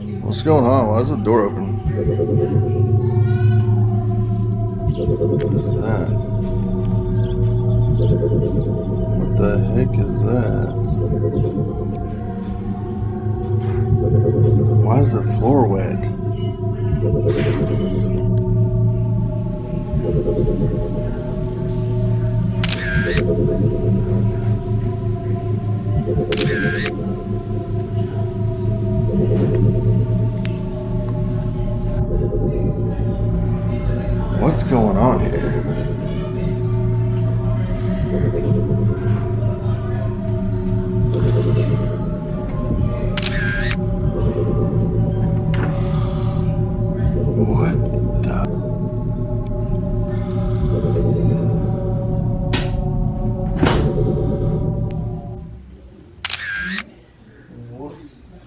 What's going on? Why is the door open? What is that? What the heck is that? Why is the floor wet? What's going on here? What the?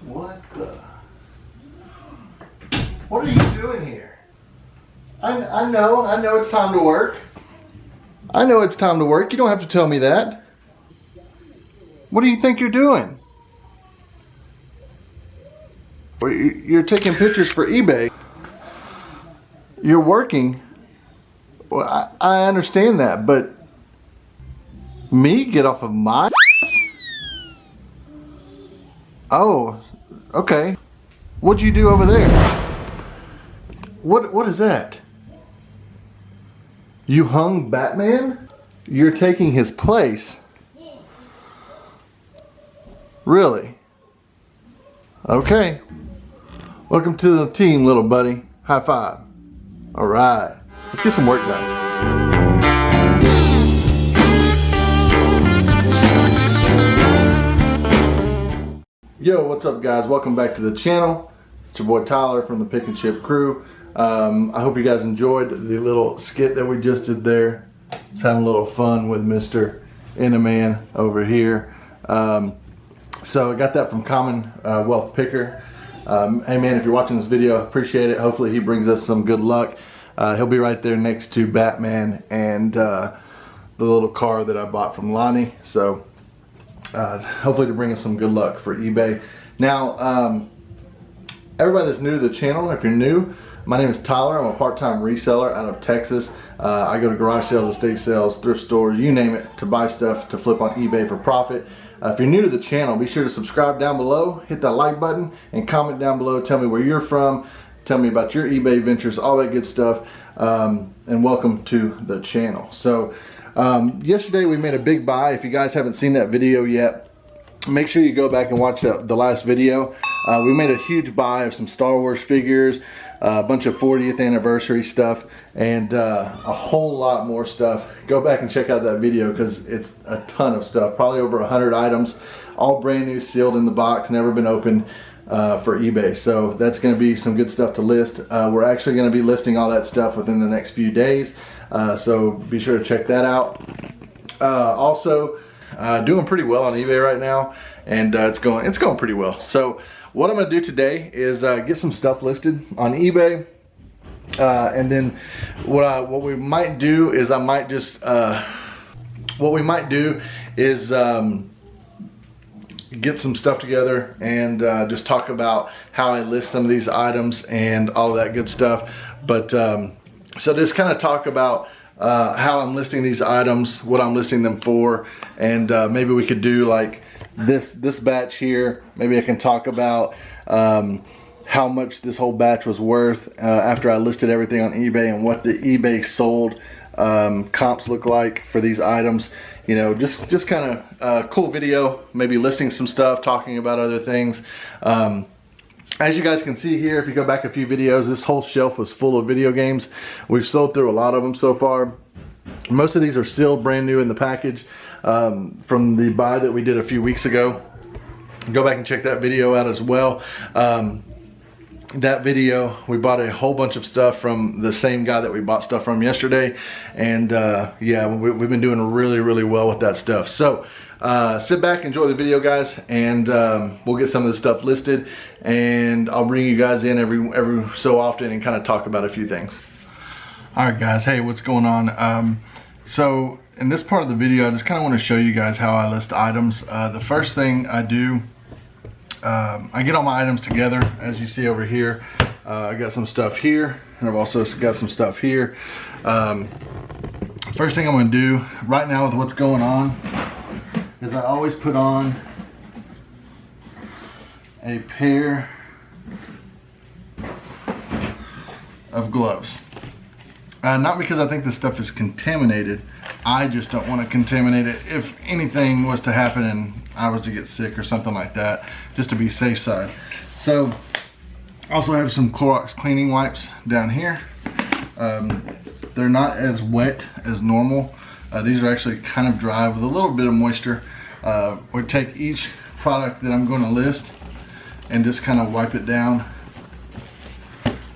What the? What are you doing here? I know it's time to work. I know it's time to work. You don't have to tell me that. What do you think you're doing? You're taking pictures for eBay. You're working. Well, I understand that, but me get off of my. Oh, okay. What'd you do over there? What is that? You hung Batman? You're taking his place. Really? Okay. Welcome to the team, little buddy. High five. All right. Let's get some work done. Yo, what's up, guys? Welcome back to the channel. It's your boy Tyler from the Pick and Chip crew. I hope you guys enjoyed the little skit that we just did there. Just having a little fun with Mr. Innaman over here. So I got that from Commonwealth Picker. Hey man, if you're watching this video, appreciate it. Hopefully he brings us some good luck. He'll be right there next to Batman and the little car that I bought from Lonnie. So hopefully to bring us some good luck for eBay. Now, everybody that's new to the channel, if you're new, my name is Tyler. I'm a part-time reseller out of Texas. I go to garage sales, estate sales, thrift stores, you name it, to buy stuff to flip on eBay for profit. If you're new to the channel, be sure to subscribe down below, hit that like button, and comment down below. Tell me where you're from, tell me about your eBay ventures, all that good stuff, and welcome to the channel. So yesterday we made a big buy. If you guys haven't seen that video yet, make sure you go back and watch the last video. We made a huge buy of some Star Wars figures, a bunch of 40th anniversary stuff, and a whole lot more stuff. Go back and check out that video because it's a ton of stuff, probably over 100 items, all brand new, sealed in the box, never been opened for eBay. So that's going to be some good stuff to list. We're actually going to be listing all that stuff within the next few days, so be sure to check that out. Also, doing pretty well on eBay right now, and it's going pretty well. So what I'm going to do today is get some stuff listed on eBay, and then what we might do is get some stuff together and just talk about how I list some of these items and all of that good stuff. But so just kind of talk about how I'm listing these items, what I'm listing them for, and maybe we could do like this batch here. Maybe I can talk about how much this whole batch was worth after I listed everything on eBay, and what the eBay sold comps look like for these items. You know, just kind of cool video, maybe listing some stuff, talking about other things. As you guys can see here, if you go back a few videos, this whole shelf was full of video games. We've sold through a lot of them so far. Most of these are still brand new in the package from the buy that we did a few weeks ago. Go back and check that video out as well. That video, we bought a whole bunch of stuff from the same guy that we bought stuff from yesterday, and yeah, we've been doing really well with that stuff. So sit back, enjoy the video, guys, and we'll get some of this stuff listed, and I'll bring you guys in every so often and kind of talk about a few things. All right, guys, hey, what's going on? So in this part of the video, I just kind of want to show you guys how I list items. The first thing I do I get all my items together, as you see over here. I got some stuff here, and I've also got some stuff here. First thing I'm gonna do right now with what's going on is I always put on a pair of gloves. Not because I think this stuff is contaminated, I just don't want to contaminate it if anything was to happen and I was to get sick or something like that, just to be safe side. So I also have some Clorox cleaning wipes down here. They're not as wet as normal. These are actually kind of dry with a little bit of moisture. We take each product that I'm going to list and just kind of wipe it down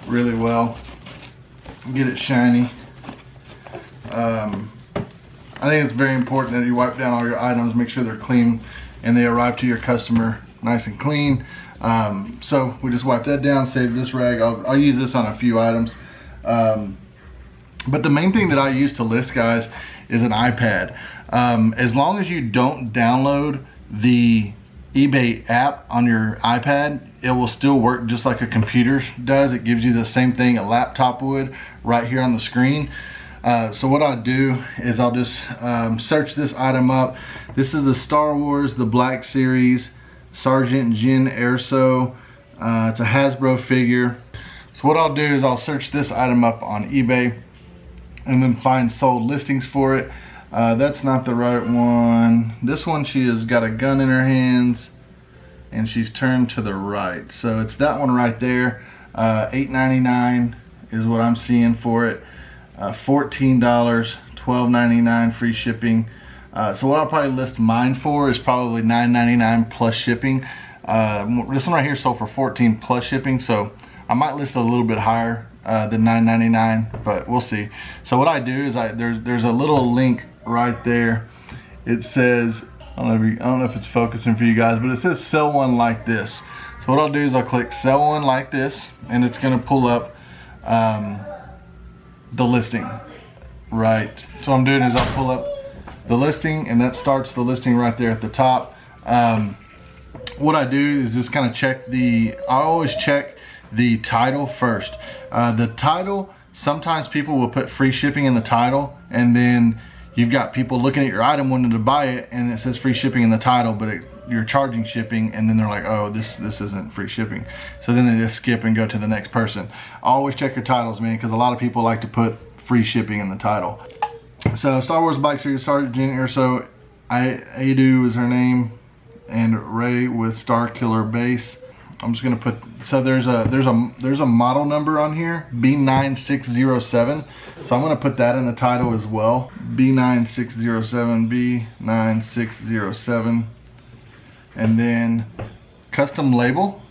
really well, get it shiny. I think it's very important that you wipe down all your items, make sure they're clean and they arrive to your customer nice and clean. So we just wipe that down, save this rag. I'll use this on a few items. But the main thing that I use to list, guys, is an iPad. As long as you don't download the eBay app on your iPad, it will still work just like a computer does. It gives you the same thing a laptop would right here on the screen. So what I'll do is I'll just search this item up. This is the Star Wars The Black Series Sergeant Jyn Erso. It's a Hasbro figure. So what I'll do is I'll search this item up on eBay and then find sold listings for it. That's not the right one. This one, she has got a gun in her hands and she's turned to the right. So it's that one right there. $8.99 is what I'm seeing for it. $14, $12.99 free shipping. So what I'll probably list mine for is probably $9.99 plus shipping. This one right here sold for $14 plus shipping, so I might list a little bit higher than $9.99, but we'll see. So what I do is there's a little link right there. It says, I don't know if it's focusing for you guys, but it says sell one like this. So what I'll do is I'll click sell one like this, and it's gonna pull up the listing. Right, so what I'm doing is I'll pull up the listing, and that starts the listing right there at the top. What I do is just kind of check I always check the title first. The title, sometimes people will put free shipping in the title, and then you've got people looking at your item wanting to buy it and it says free shipping in the title, but you're charging shipping, and then they're like, oh, this isn't free shipping. So then they just skip and go to the next person. Always check your titles, man, because a lot of people like to put free shipping in the title. So Star Wars Black Series Sergeant Jyn Erso, Adu is her name, and Ray with Star Killer base. I'm just gonna put, so there's a model number on here, B9607. So I'm gonna put that in the title as well. B9607, B9607. And then custom label.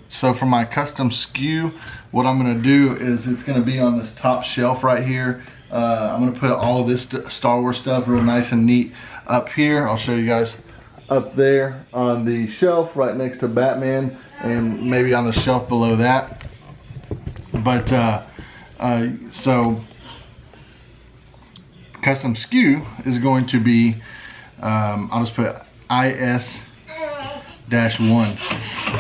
So for my custom SKU, what I'm gonna do is it's gonna be on this top shelf right here. I'm gonna put all of this Star Wars stuff real nice and neat up here. I'll show you guys up there on the shelf right next to Batman, and maybe on the shelf below that. But so custom SKU is going to be, I'll just put IS-1,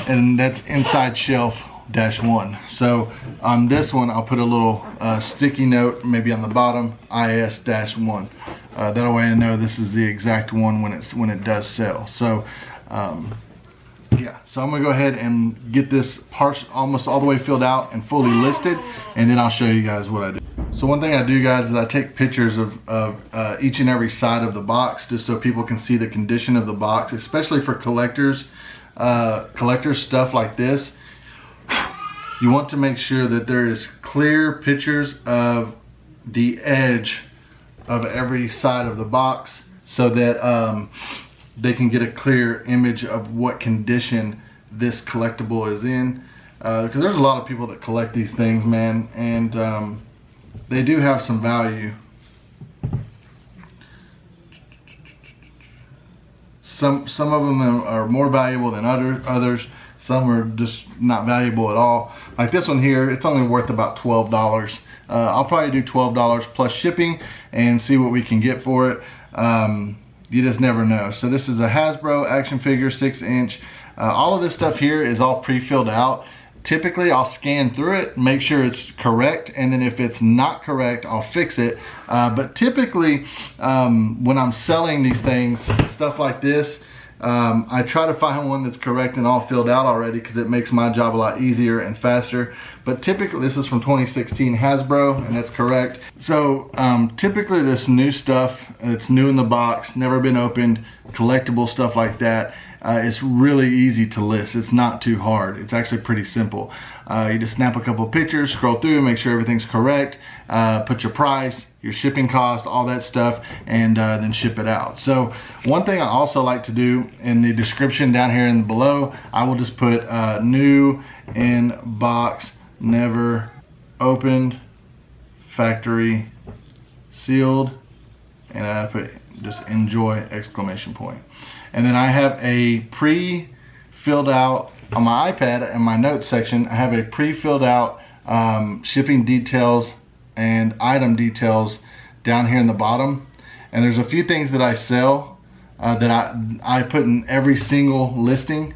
and that's inside shelf -1. So on this one, I'll put a little sticky note maybe on the bottom, IS-1. That way I know this is the exact one when it does sell. So yeah, so I'm gonna go ahead and get this part almost all the way filled out and fully listed, and then I'll show you guys what I do. So one thing I do, guys, is I take pictures of each and every side of the box, just so people can see the condition of the box, especially for collectors stuff like this. You want to make sure that there is clear pictures of the edge of every side of the box, so that they can get a clear image of what condition this collectible is in, because there's a lot of people that collect these things, man, and they do have some value. Some of them are more valuable than others. Some are just not valuable at all. Like this one here, it's only worth about $12. I'll probably do $12 plus shipping and see what we can get for it. You just never know. So this is a Hasbro action figure 6-inch All of this stuff here is all pre-filled out. Typically I'll scan through it, make sure it's correct, and then if it's not correct, I'll fix it. But typically when I'm selling these things, stuff like this, I try to find one that's correct and all filled out already, because it makes my job a lot easier and faster. But typically, this is from 2016 Hasbro, and that's correct. So typically this new stuff, it's new in the box, never been opened, collectible stuff like that, it's really easy to list. It's not too hard. It's actually pretty simple. You just snap a couple pictures, scroll through, make sure everything's correct, put your price, your shipping cost, all that stuff, and then ship it out. So one thing I also like to do in the description down here and below, I will just put new in box, never opened, factory sealed, and I put just enjoy exclamation point. And then I have a pre-filled out on my iPad in my notes section. I have a pre-filled out shipping details and item details down here in the bottom. And there's a few things that I sell that I put in every single listing,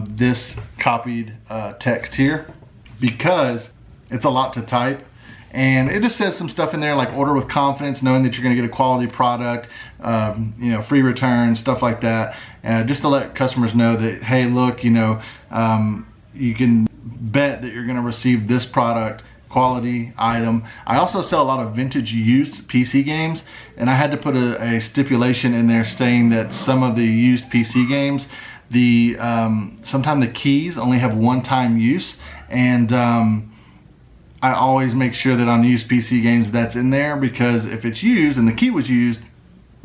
this copied text here, because it's a lot to type. And it just says some stuff in there like order with confidence, knowing that you're gonna get a quality product, you know, free returns, stuff like that. Just to let customers know that, hey, look, you know, you can bet that you're gonna receive this product, quality item. I also sell a lot of vintage used PC games, and I had to put a stipulation in there saying that some of the used PC games, sometimes the keys only have one-time use, and I always make sure that on used PC games that's in there, because if it's used and the key was used,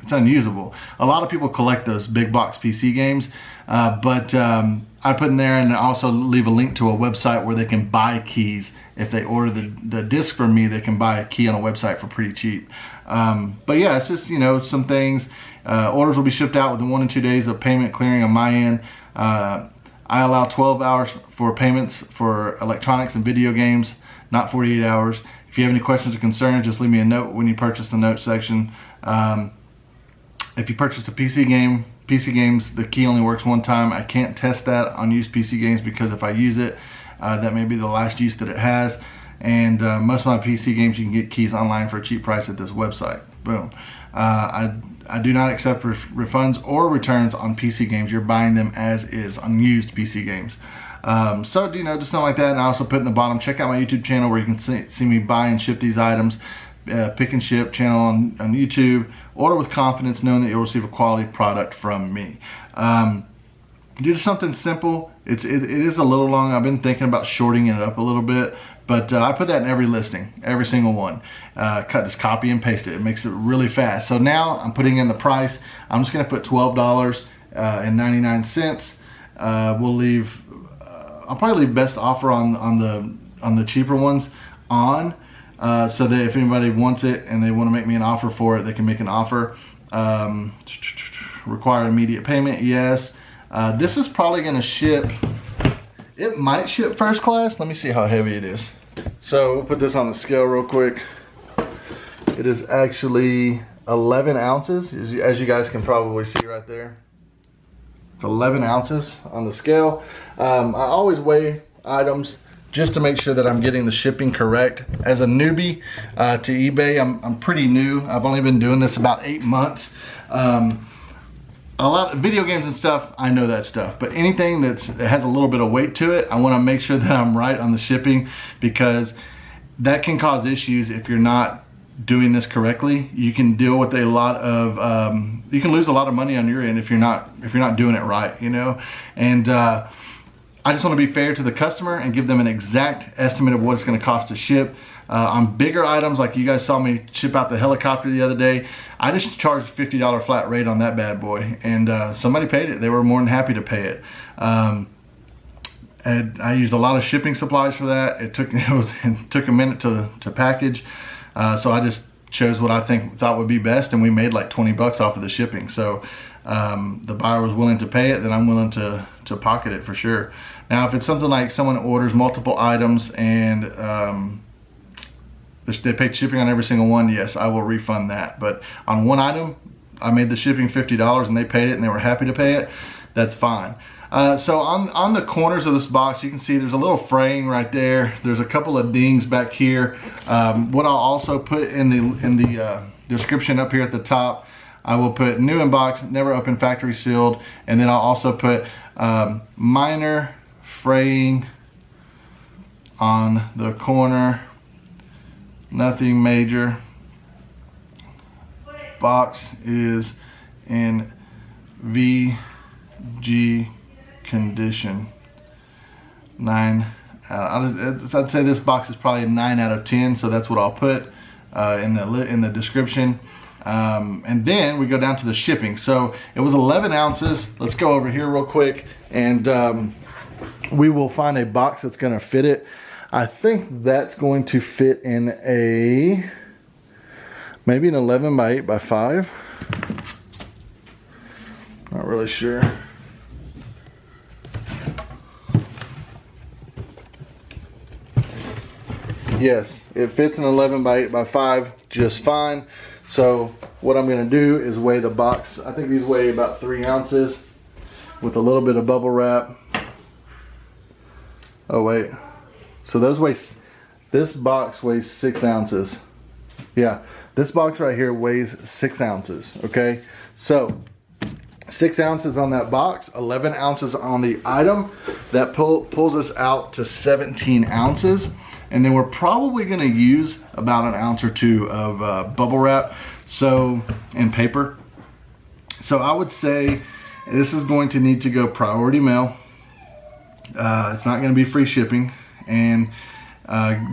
it's unusable. A lot of people collect those big box PC games, but I put in there, and also leave a link to a website where they can buy keys. If they order the disc from me, they can buy a key on a website for pretty cheap. But yeah, it's just, you know, some things. Orders will be shipped out within 1 to 2 days of payment clearing on my end. I allow 12 hours for payments for electronics and video games, not 48 hours. If you have any questions or concerns, just leave me a note when you purchase the note section. If you purchase a PC games, the key only works one time. I can't test that on used PC games, because if I use it, that may be the last use that it has. And most of my PC games, you can get keys online for a cheap price at this website. Boom. I do not accept refunds or returns on PC games. You're buying them as is on used PC games. So, you know, just something like that. And I also put in the bottom, check out my YouTube channel where you can see me buy and ship these items. Pick and ship channel on YouTube. Order with confidence, knowing that you'll receive a quality product from me. Do something simple. It is a little long. I've been thinking about shorting it up a little bit, but I put that in every listing, every single one. Just copy and paste it. It makes it really fast. So now I'm putting in the price. I'm just gonna put $12.99. We'll leave. I'll probably leave best offer on the cheaper ones on, so that if anybody wants it and they want to make me an offer for it, they can make an offer. Require immediate payment, yes. This is probably going to ship. It might ship first class. Let me see how heavy it is. So we'll put this on the scale real quick. It is actually 11 ounces, as you guys can probably see right there. It's 11 ounces on the scale. I always weigh items just to make sure that I'm getting the shipping correct. As a newbie to eBay, I'm pretty new. I've only been doing this about 8 months. A lot of video games and stuff, I know that stuff, but anything that has a little bit of weight to it, I want to make sure that I'm right on the shipping, because that can cause issues if you're not doing this correctly. You can deal with a lot of you can lose a lot of money on your end if you're not doing it right, you know. And I just want to be fair to the customer and give them an exact estimate of what it's going to cost to ship. On bigger items, like you guys saw me ship out the helicopter the other day, I just charged $50 flat rate on that bad boy, and somebody paid it. They were more than happy to pay it. And I used a lot of shipping supplies for that. It took a minute to package, so I just chose what I thought would be best, and we made like 20 bucks off of the shipping. So the buyer was willing to pay it, then I'm willing to pocket it for sure. Now, if it's something like someone orders multiple items and they paid shipping on every single one, yes, I will refund that. But on one item, I made the shipping $50 and they paid it and they were happy to pay it, that's fine. So on the corners of this box, you can see there's a little fraying right there. There's a couple of dings back here. What I'll also put in the description up here at the top, I will put new in box, never open, factory sealed, and then I'll also put minor fraying on the corner, nothing major. Box is in VG condition. 9 I'd say this box is probably a 9 out of 10, so that's what I'll put in the description. And then we go down to the shipping. So it was 11 ounces. Let's go over here real quick, and we will find a box that's going to fit it. I think that's going to fit in a maybe an 11 by 8 by 5. Not really sure. Yes, it fits an 11 by 8 by 5 just fine. So what I'm going to do is weigh the box. I think these weigh about 3 ounces with a little bit of bubble wrap. Oh wait, so those weigh, this box weighs 6 ounces. Yeah, this box right here weighs 6 ounces, okay? So 6 ounces on that box, 11 ounces on the item. That pulls us out to 17 ounces. And then we're probably gonna use about an ounce or 2 of bubble wrap, so, and paper. So I would say this is going to need to go priority mail. It's not gonna be free shipping. And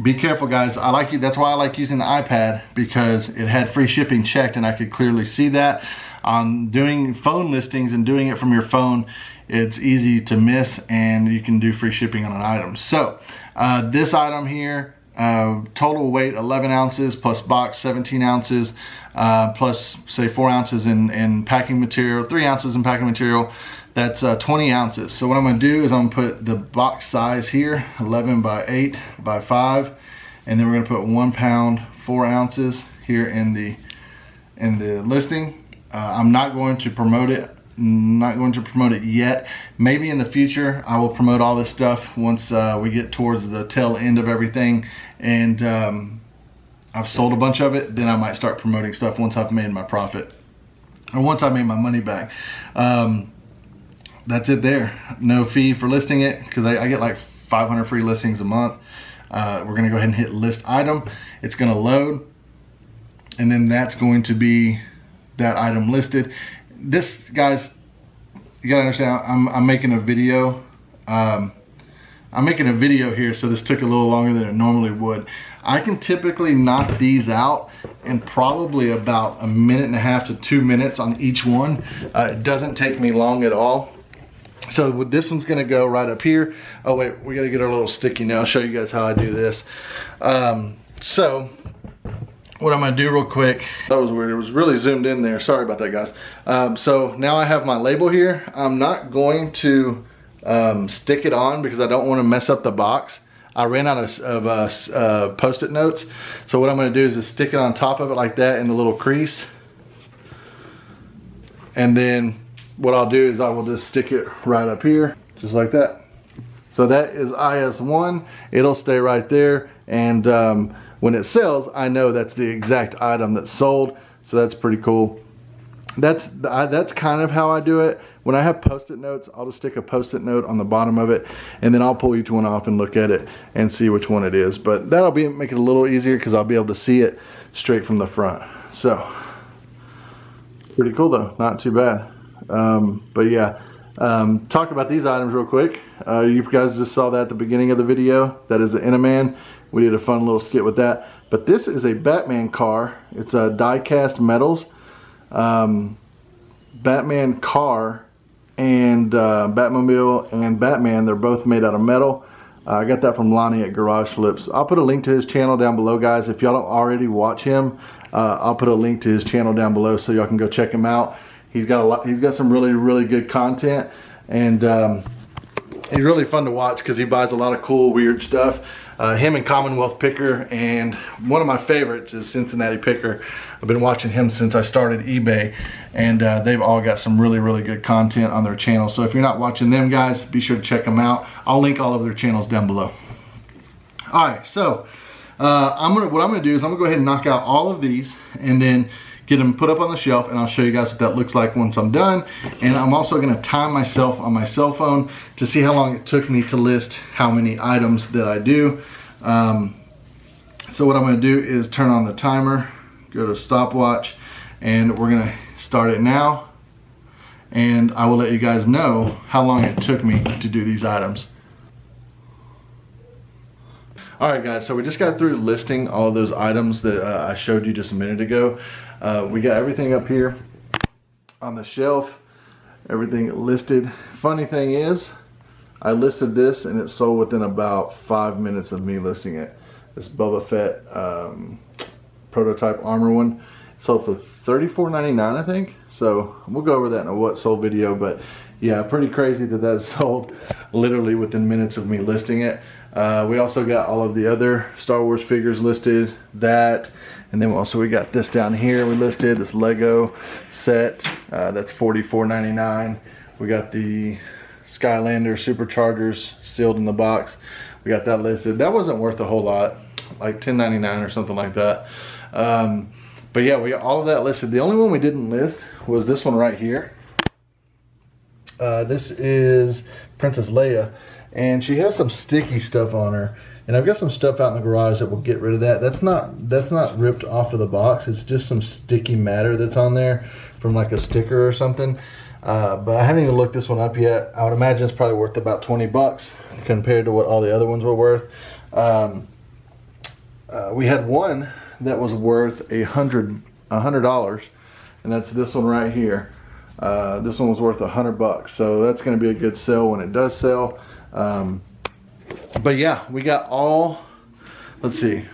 be careful, guys. That's why I like using the iPad, because it had free shipping checked and I could clearly see that. On doing phone listings and doing it from your phone, it's easy to miss, and you can do free shipping on an item. So this item here, total weight 11 ounces plus box 17 ounces, plus say 4 ounces in packing material, 3 ounces in packing material. That's 20 ounces. So what I'm gonna do is I'm gonna put the box size here, 11 by 8 by 5, and then we're gonna put 1 pound 4 ounces here in the listing. I'm not going to promote it. Not going to promote it yet. Maybe in the future I will promote all this stuff once we get towards the tail end of everything, and I've sold a bunch of it. Then I might start promoting stuff once I've made my profit, or once I made my money back. That's it there. No fee for listing it, because I get like 500 free listings a month. We're gonna go ahead and hit list item. It's gonna load, and then that's going to be that item listed. This, guys, you gotta understand, I'm making a video. I'm making a video here, so this took a little longer than it normally would. I can typically knock these out in probably about 1.5 to 2 minutes on each one. It doesn't take me long at all. So this one's gonna go right up here. Oh wait, we gotta get our little sticky now. I'll show you guys how I do this. So what I'm gonna do real quick, that was weird, it was really zoomed in there, sorry about that, guys. So now I have my label here. I'm not going to stick it on because I don't want to mess up the box. I ran out of post-it notes, so what I'm gonna do is just stick it on top of it like that in the little crease, and then what I'll do is I will just stick it right up here, just like that. So that is IS1, it'll stay right there, and when it sells, I know that's the exact item that's sold, so that's pretty cool. That's kind of how I do it. When I have post-it notes, I'll just stick a post-it note on the bottom of it, and then I'll pull each one off and look at it and see which one it is. But that'll make it a little easier because I'll be able to see it straight from the front. So, pretty cool though, not too bad. But yeah, talk about these items real quick. You guys just saw that at the beginning of the video. That is the Inaman. We did a fun little skit with that. But this is a Batman car. It's a die-cast metals. Batman car and Batmobile and Batman, they're both made out of metal. I got that from Lonnie at Garage Flips. I'll put a link to his channel down below, guys. If y'all don't already watch him, I'll put a link to his channel down below so y'all can go check him out. He's got some really good content, and He's really fun to watch because he buys a lot of cool, weird stuff. Him and Commonwealth Picker, and one of my favorites is Cincinnati Picker. I've been watching him since I started eBay, and they've all got some really, really good content on their channel. So if you're not watching them guys, be sure to check them out. I'll link all of their channels down below. All right, so what I'm gonna do is I'm gonna go ahead and knock out all of these and then get them put up on the shelf, and I'll show you guys what that looks like once I'm done. And I'm also gonna time myself on my cell phone to see how long it took me to list how many items that I do. So what I'm gonna do is turn on the timer, go to stopwatch, and we're gonna start it now. And I will let you guys know how long it took me to do these items. All right guys, so we just got through listing all of those items that I showed you just a minute ago. We got everything up here on the shelf, everything listed. Funny thing is, I listed this and it sold within about 5 minutes of me listing it. This Boba Fett prototype armor one sold for $34.99, I think. So we'll go over that in a what sold video, but yeah, pretty crazy that that sold literally within minutes of me listing it. We also got all of the other Star Wars figures listed, and then also we got this down here we listed, this Lego set, that's $44.99. We got the Skylander Superchargers sealed in the box. We got that listed. That wasn't worth a whole lot, like $10.99 or something like that. But yeah, we got all of that listed. The only one we didn't list was this one right here. This is Princess Leia, and she has some sticky stuff on her, and I've got some stuff out in the garage that will get rid of that. That's not ripped off of the box. It's just some sticky matter that's on there from like a sticker or something. But I haven't even looked this one up yet. I would imagine it's probably worth about 20 bucks compared to what all the other ones were worth. We had one that was worth $100, and that's this one right here. This one was worth $100, so that's going to be a good sell when it does sell. But yeah, we got all, let's see,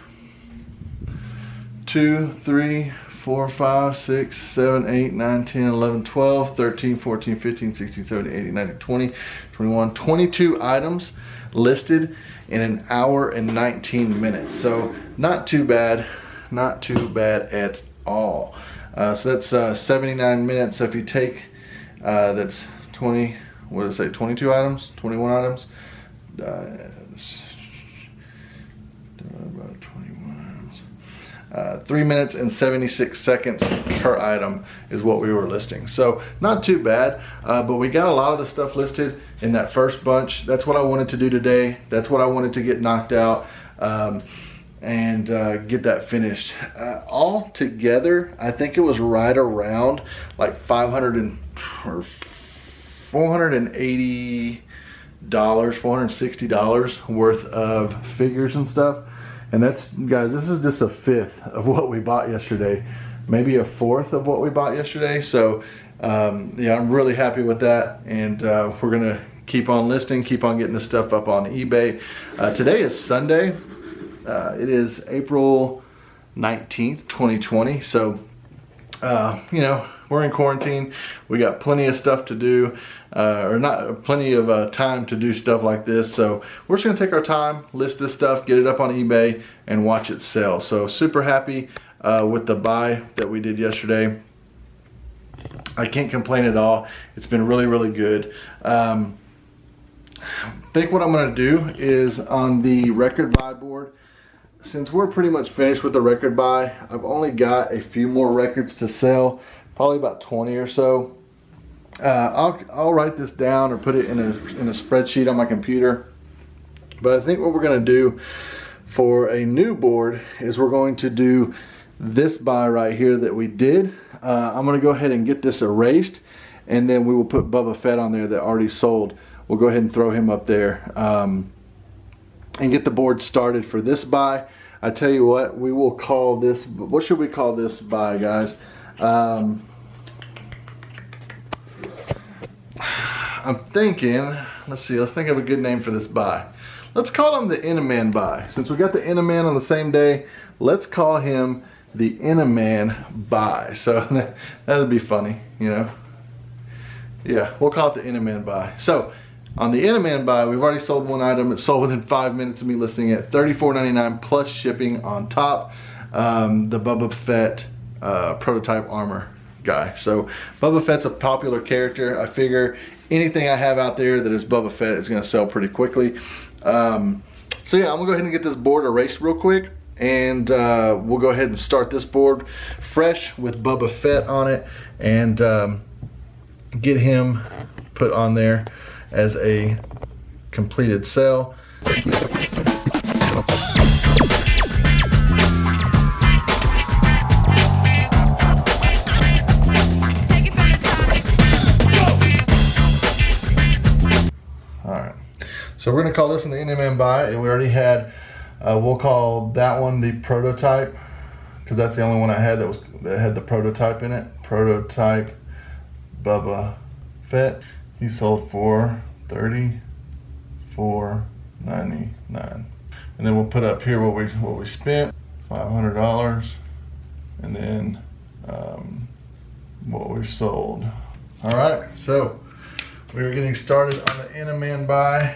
2, 3, 4, 5, 6, 7, 8, 9, 10, 11, 12, 13, 14, 15, 16, 17, 18, 19, 20, 21, 22 items listed in an hour and 19 minutes. So not too bad, not too bad at all. So that's 79 minutes. So if you take, that's 20, what did it say, 22 items, 21 items? 21 items. 3 minutes and 76 seconds per item is what we were listing. So not too bad, but we got a lot of the stuff listed in that first bunch. That's what I wanted to do today. That's what I wanted to get knocked out. And get that finished. All together, I think it was right around like $480, $460 worth of figures and stuff. And that's, guys, this is just a fifth of what we bought yesterday, maybe a fourth of what we bought yesterday. So yeah, I'm really happy with that, and we're gonna keep on listing, keep on getting this stuff up on eBay. Today is Sunday. It is April 19th, 2020. So, you know, we're in quarantine. We got plenty of stuff to do, or not plenty of time to do stuff like this. So we're just gonna take our time, list this stuff, get it up on eBay, and watch it sell. So super happy with the buy that we did yesterday. I can't complain at all. It's been really, really good. I think what I'm gonna do is on the record buy board, since we're pretty much finished with the record buy, I've only got a few more records to sell, probably about 20 or so. I'll write this down or put it in a spreadsheet on my computer. But I think what we're gonna do for a new board is we're going to do this buy right here that we did. I'm gonna go ahead and get this erased, and then we will put Boba Fett on there that already sold. We'll go ahead and throw him up there. And get the board started for this buy. I tell you what, we will call this, what should we call this buy, guys? I'm thinking, let's see, let's think of a good name for this buy. Let's call him the Inaman buy. Since we got the Inaman on the same day, let's call him the Inaman buy. So that'd be funny, you know? Yeah, we'll call it the Inaman buy. So On the Inaman buy, we've already sold one item. It sold within 5 minutes of me listing it. $34.99 plus shipping on top. The Boba Fett prototype armor guy. So Boba Fett's a popular character. I figure anything I have out there that is Boba Fett is going to sell pretty quickly. So yeah, I'm gonna go ahead and get this board erased real quick, and we'll go ahead and start this board fresh with Boba Fett on it, and get him put on there as a completed sell. So we're gonna call this one the Inaman buy, and we already had, we'll call that one the prototype, because that's the only one I had that had the prototype in it. Prototype Boba Fett. He sold for $34.99, and then we'll put up here what we spent, $500, and then what we've sold. All right, so we are getting started on the Inaman buy.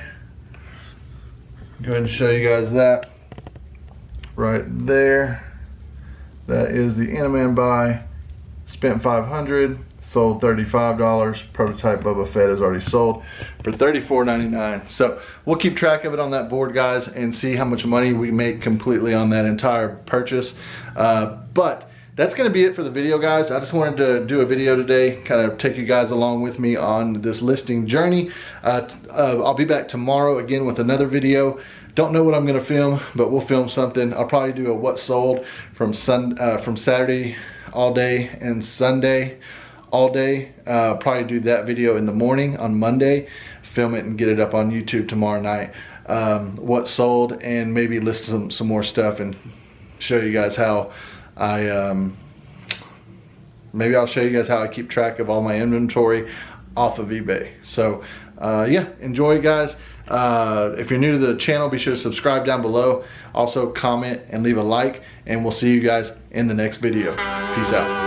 Go ahead and show you guys that right there. That is the Inaman buy. Spent $500, sold $35. Prototype Boba Fett is already sold for $34.99. So we'll keep track of it on that board, guys, and see how much money we make completely on that entire purchase. But that's gonna be it for the video, guys. I just wanted to do a video today, kind of take you guys along with me on this listing journey. I'll be back tomorrow again with another video. Don't know what I'm gonna film, but we'll film something. I'll probably do a what sold from Saturday all day and Sunday all day. Probably do that video in the morning on Monday, film it and get it up on YouTube tomorrow night. What sold, and maybe list some more stuff and show you guys how maybe I'll show you guys how I keep track of all my inventory off of eBay. So yeah, enjoy, guys. If you're new to the channel, be sure to subscribe down below. Also comment and leave a like, and we'll see you guys in the next video. Peace out.